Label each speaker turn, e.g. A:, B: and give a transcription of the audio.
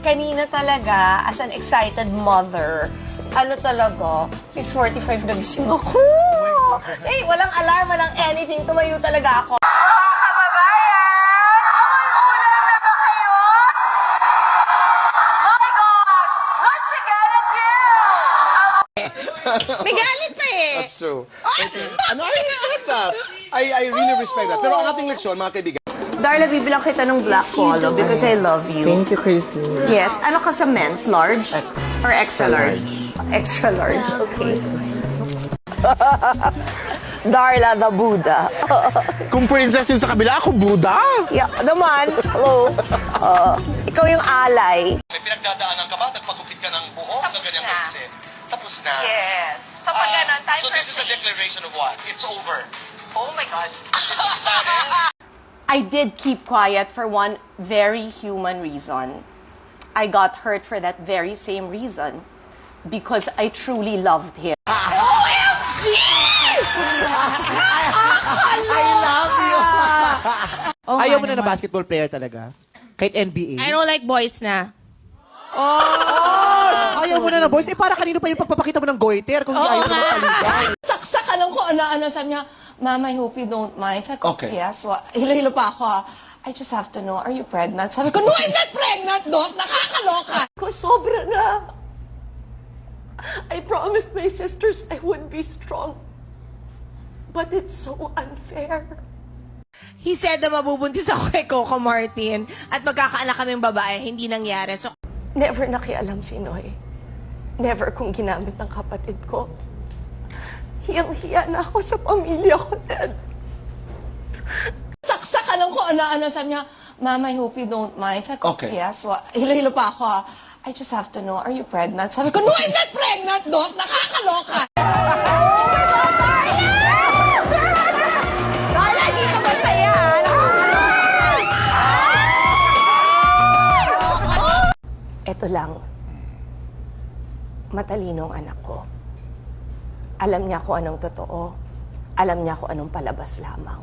A: kanina talaga, as an excited mother, ano talaga, 6:45 nagising ako. Eh, walang alarm, walang anything. Tumayo talaga ako.
B: Mga kababayan! Amoy ulam na ba kayo? My gosh! What you gonna do?
A: May galit pa eh.
C: That's true. Ano, I respect that. I really respect that. Pero ang ating leksyon, mga kaibigan,
A: Darla, bibilang kita ng black polo because I love you.
D: Thank you, Chrissy.
A: Yes. Ano ka sa men's? Large? Or extra large? Extra large, okay. Darla the Buddha.
D: Kung princess yung sa kabila, ako Buddha.
A: Yeah, naman. Hello. Ikaw yung alay.
C: may pinagdadaanan ka ba? Nagpagupit ka ng buhok na
B: Tapos
C: ganyang
B: na.
C: kaisi? Tapos na.
B: Yes. So pag ganon, time
C: So
B: for
C: this is a
B: sing.
C: declaration of what? It's over.
B: Oh my gosh.
C: Is that it?
A: I did keep quiet for one very human reason. I got hurt for that very same reason. Because I truly loved him.
E: Ayaw mo na na basketball player talaga? Kahit NBA?
F: I don't like boys na.
E: Ayaw mo na na boys? Eh, para kanino pa yung pagpapakita mo ng goiter kung hindi ayaw mo na magpaligaw?
G: Saksak ka lang kung ano-ano. Sabi niya, Mama, I hope you don't mind. Sabi ko,
C: Okay.
G: yes. Hilo-hilo pa ako. I just have to know, are you pregnant? Sabi ko, no, I'm not pregnant, Doc. Nakakaloka.
H: Ko sobra na. I promised my sisters I would be strong. But it's so unfair.
F: He said na mabubuntis ako kay Coco Martin at magkakaanak kaming babae. Hindi nangyari. So,
H: Never nakialam si Noy. Never kung ginamit ng kapatid ko. Hiyang-hiya na ako sa pamilya ko, Dad.
G: Saksak ka lang kung ano-ano. Sabi niya, Mama, I hope you don't mind. Sabi ko,
C: Okay.
G: yes. Hilo-hilo pa ako. I just have to know, are you pregnant? Sabi ko, no, I'm not pregnant, Doc. Nakakaloka.
A: Darla, hindi ka masaya.
H: Ito lang. Matalino ang anak ko. Alam niya kung anong totoo. Alam niya kung anong palabas lamang.